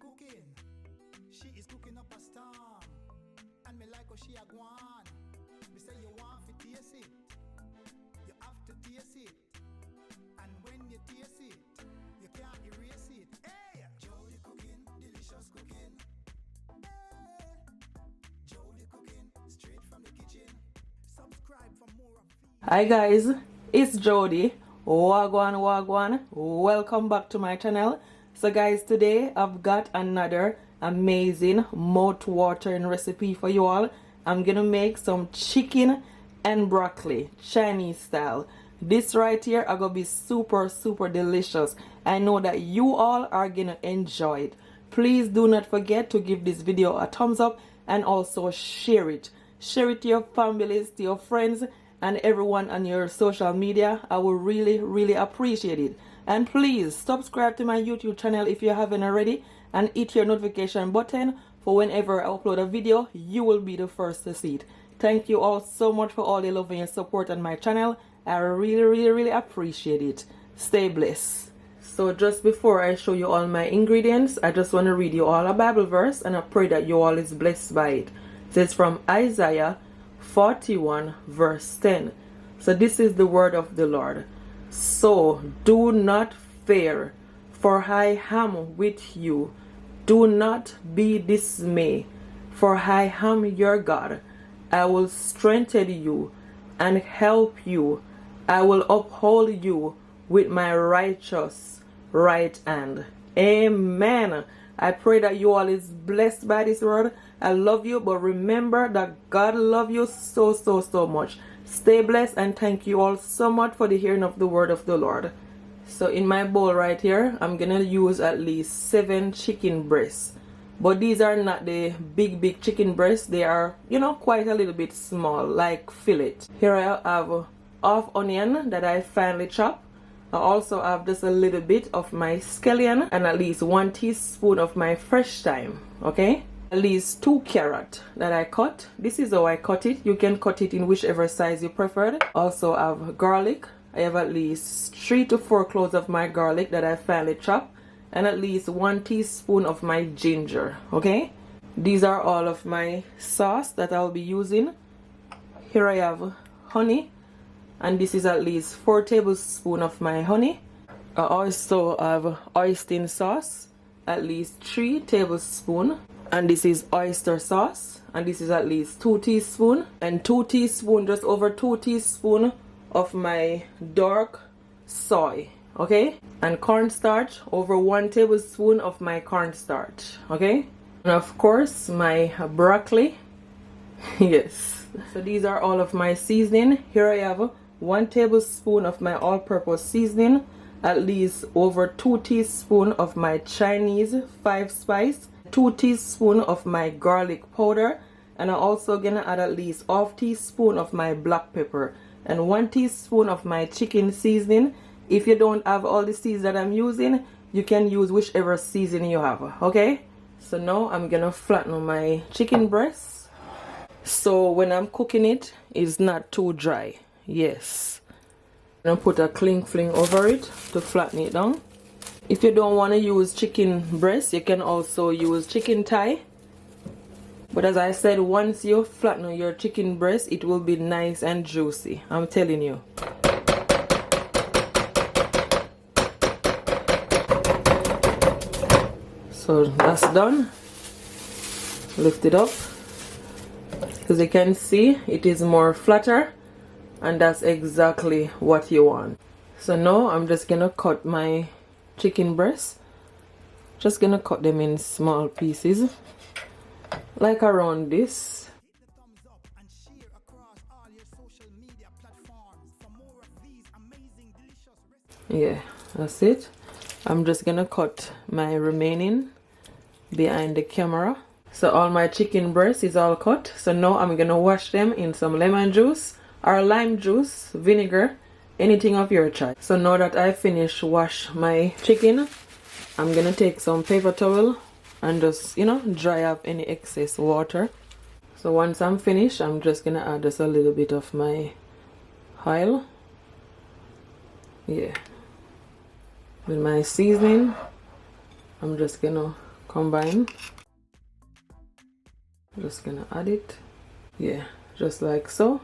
cooking. She is cooking up a storm. And me like how she a gwan. Me say you want to taste it. You have to taste it. And when you taste it, you can't erase it. Hey! Jody cooking, delicious cooking. Hey! Jody cooking, straight from the kitchen. Subscribe for more of these. Hi guys, it's Jody. Wagwan. Welcome back to my channel. So guys, today I've got another amazing mouth-watering recipe for you all. I'm gonna make some chicken and broccoli Chinese style. This right here are gonna be super delicious. I know that you all are gonna enjoy it. Please do not forget to give this video a thumbs up and also share it to your families, to your friends, and everyone on your social media. I will really appreciate it. And please subscribe to my YouTube channel if you haven't already, and hit your notification button for whenever I upload a video, you will be the first to see it. Thank you all so much for all the love and your support on my channel. I really appreciate it. Stay blessed. So just before I show you all my ingredients, I just want to read you all a Bible verse, and I pray that you all is blessed by it. It says from Isaiah 41 verse 10. So this is the word of the Lord. So do not fear, for I am with you. Do not be dismayed, for I am your God. I will strengthen you and help you. I will uphold you with my righteous right hand. Amen. I pray that you all is blessed by this word. I love you, but remember that God loves you so much. Stay blessed, and thank you all so much for the hearing of the word of the Lord. So in my bowl right here, I'm gonna use at least 7 chicken breasts. But these are not the big chicken breasts. They are, quite a little bit small, like fillet. Here I have half onion that I finely chop. I also have just a little bit of my scallion and at least 1 teaspoon of my fresh thyme. Okay, at least 2 carrots that I cut. This is how I cut it. You can cut it in whichever size you prefer. Also I have garlic. I have at least 3 to 4 cloves of my garlic that I finely chop, and at least 1 teaspoon of my ginger. Okay, these are all of my sauce that I'll be using. Here I have honey, and this is at least 4 tablespoons of my honey. I also have oyster sauce, at least 3 tablespoons, and this is oyster sauce, and this is at least 2 teaspoons, and 2 teaspoons, just over 2 teaspoons of my dark soy. Okay, and cornstarch, over 1 tablespoon of my cornstarch. Okay, and of course my broccoli. Yes, so these are all of my seasoning. Here I have 1 tablespoon of my all-purpose seasoning, at least over 2 teaspoons of my Chinese 5 spice, 2 teaspoons of my garlic powder, and I'm also gonna add at least ½ teaspoon of my black pepper, and 1 teaspoon of my chicken seasoning. If you don't have all the seasons that I'm using, you can use whichever seasoning you have. Okay, so now I'm gonna flatten my chicken breast, so when I'm cooking it, it's not too dry. Yes, I'm gonna put a cling film over it to flatten it down. If you don't want to use chicken breast, you can also use chicken thigh. But as I said, once you flatten your chicken breast, it will be nice and juicy. I'm telling you. So that's done. Lift it up. As you can see, it is more flatter, and that's exactly what you want. So now I'm just gonna cut my chicken breasts. Just gonna cut them in small pieces, like around this. Hit the thumbs up and share across all your social media platforms for more of these amazing, delicious recipes. Yeah, that's it. I'm just gonna cut my remaining behind the camera. So all my chicken breast is all cut. So now I'm gonna wash them in some lemon juice or lime juice, vinegar, anything of your choice. So now that I finished wash my chicken, I'm gonna take some paper towel and just dry up any excess water. So once I'm finished, I'm just gonna add just a little bit of my oil. Yeah, with my seasoning, I'm just gonna combine. Just gonna add it. Yeah, just like so.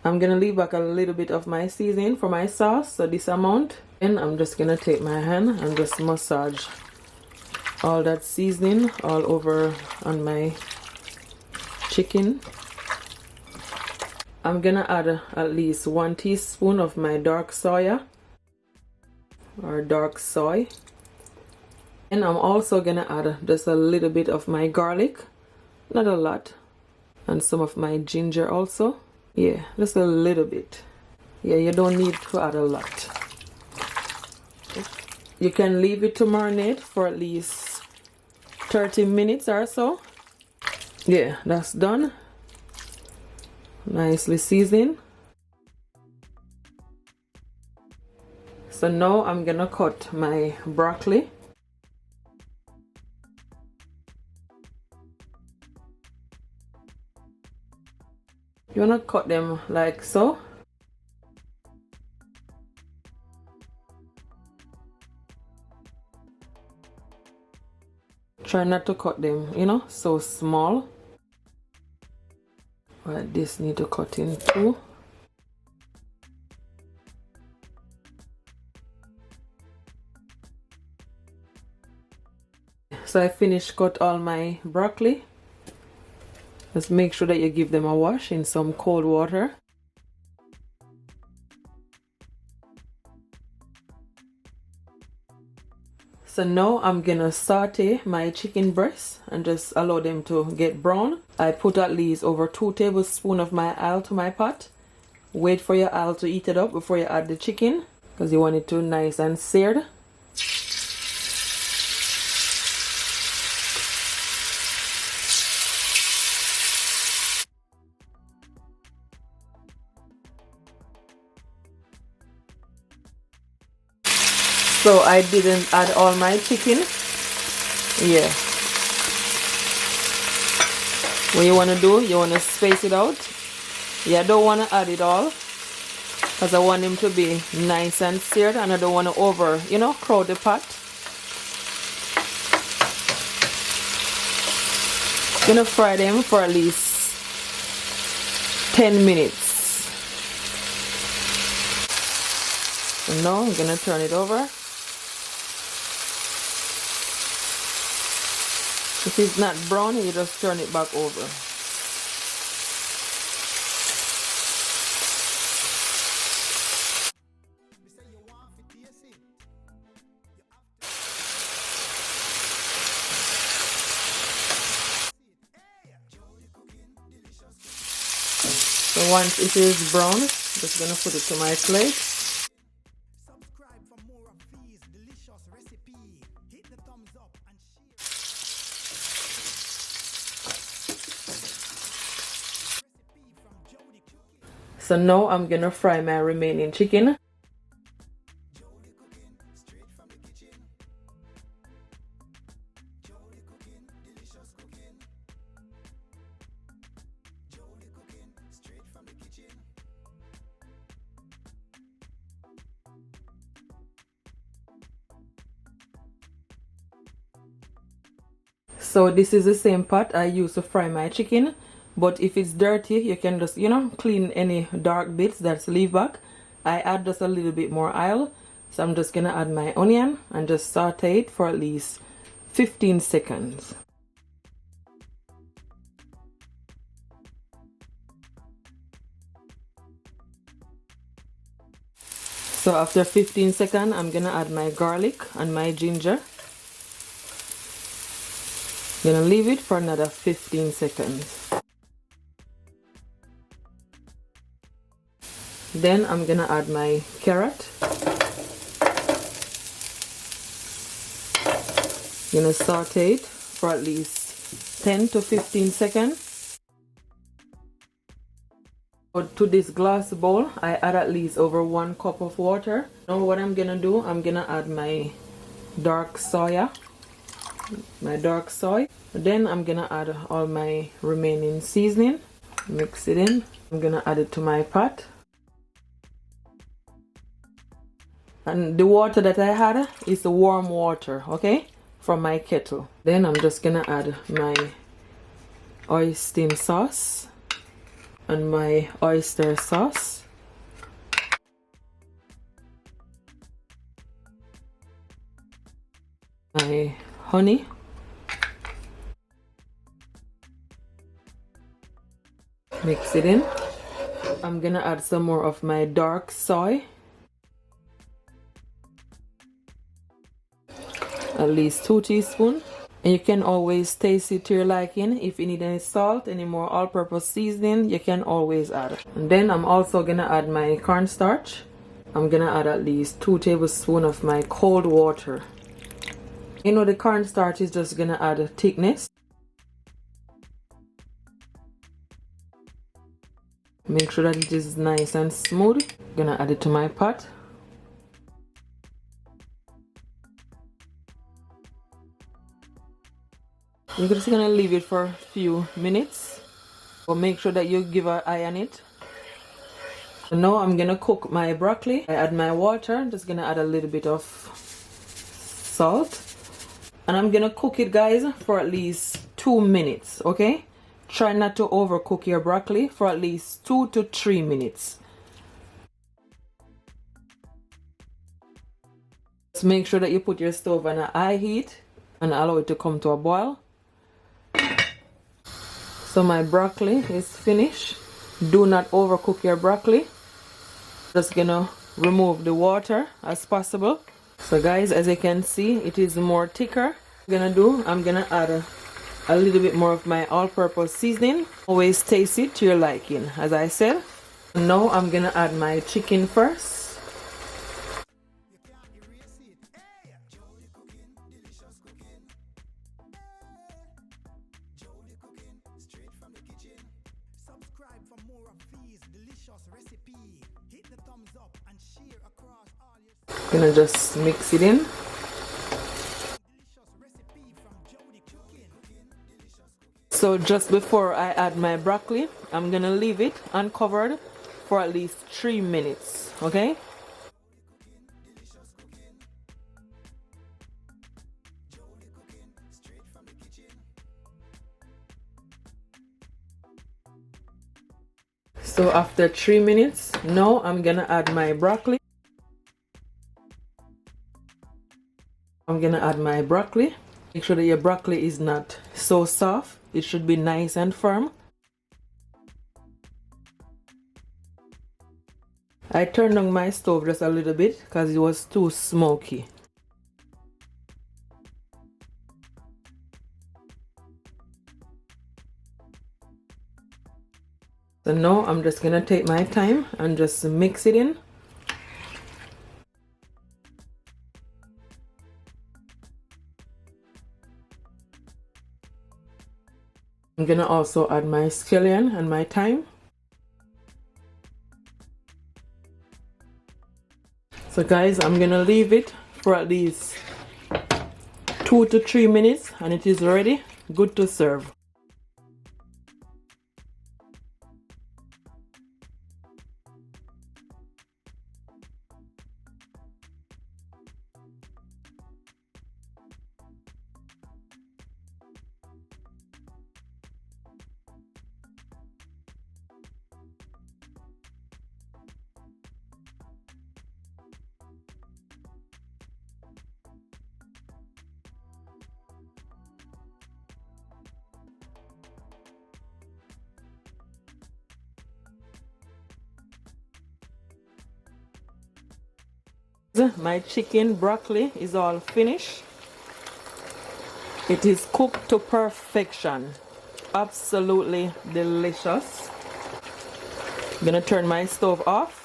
I'm gonna leave back a little bit of my seasoning for my sauce, so this amount. And I'm just gonna take my hand and just massage all that seasoning all over on my chicken. I'm gonna add at least 1 teaspoon of my dark soya or dark soy. And I'm also gonna add just a little bit of my garlic, not a lot, and some of my ginger also. Yeah, just a little bit. Yeah, you don't need to add a lot. You can leave it to marinate for at least 30 minutes or so. Yeah, that's done. Nicely seasoned. So now I'm gonna cut my broccoli. You wanna cut them like so. Try not to cut them, you know, so small. But this need to cut in too. So I finished cut all my broccoli. Just make sure that you give them a wash in some cold water. So now I'm gonna saute my chicken breasts and just allow them to get brown. I put at least over 2 tablespoons of my oil to my pot. Wait for your oil to heat it up before you add the chicken, because you want it to nice and seared. So I didn't add all my chicken. Yeah. What you want to do, you want to space it out. Yeah, I don't want to add it all, because I want them to be nice and seared, and I don't want to crowd the pot. Gonna fry them for at least 10 minutes. And now I'm gonna turn it over. If it's not brown, you just turn it back over. So once it is brown, just gonna put it to my plate. Subscribe for more of these delicious recipes. Hit the thumbs up and share. So now I'm gonna fry my remaining chicken. So this is the same pot I use to fry my chicken, but if it's dirty, you can just clean any dark bits that's leave back. I add just a little bit more oil, so I'm just gonna add my onion and just saute it for at least 15 seconds. So after 15 seconds, I'm gonna add my garlic and my ginger. Gonna leave it for another 15 seconds. Then I'm gonna add my carrot. Gonna saute it for at least 10 to 15 seconds. To this glass bowl, I add at least over 1 cup of water. Now what I'm gonna do, I'm gonna add my dark soy. Then I'm gonna add all my remaining seasoning, mix it in. I'm gonna add it to my pot, and the water that I had is the warm water, okay? from my kettle. Then I'm just gonna add my hoisin sauce and my oyster sauce. My honey. Mix it in. I'm gonna add some more of my dark soy. At least 2 teaspoons. And you can always taste it to your liking. If you need any salt, any more all-purpose seasoning, you can always add. And then I'm also gonna add my cornstarch. I'm gonna add at least 2 tablespoons of my cold water. You know, the cornstarch is just gonna add thickness. Make sure that it is nice and smooth. I'm gonna add it to my pot. You're just gonna leave it for a few minutes, but make sure that you give an eye on it. So now I'm gonna cook my broccoli. I add my water. I'm just gonna add a little bit of salt, and I'm gonna cook it, guys, for at least 2 minutes. Okay, try not to overcook your broccoli, for at least 2 to 3 minutes. Just make sure that you put your stove on a high heat and allow it to come to a boil. So my broccoli is finished. Do not overcook your broccoli. Just gonna remove the water as possible. So guys, as you can see, it is more thicker. I'm gonna add a little bit more of my all-purpose seasoning. Always taste it to your liking, as I said. Now I'm gonna add my chicken first. Gonna just mix it in. So just before I add my broccoli, I'm gonna leave it uncovered for at least 3 minutes. Okay. So after 3 minutes, now I'm gonna add my broccoli. I'm gonna add my broccoli. Make sure that your broccoli is not so soft. It should be nice and firm. I turned on my stove just a little bit because it was too smoky. So now I'm just gonna take my time and just mix it in. I'm gonna also add my scallion and my thyme. So guys, I'm gonna leave it for at least 2 to 3 minutes and it is ready, good to serve. My chicken broccoli is all finished. It is cooked to perfection. Absolutely delicious. I'm gonna turn my stove off.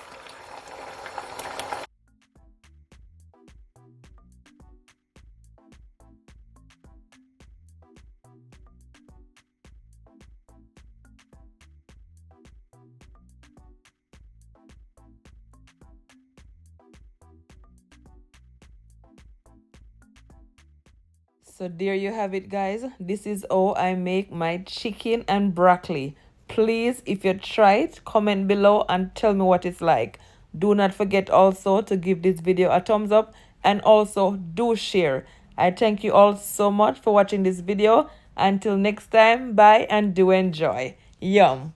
So there you have it, guys. This is how I make my chicken and broccoli. Please, if you try it, comment below and tell me what it's like. Do not forget also to give this video a thumbs up and also do share. I thank you all so much for watching this video. Until next time, bye and do enjoy. Yum.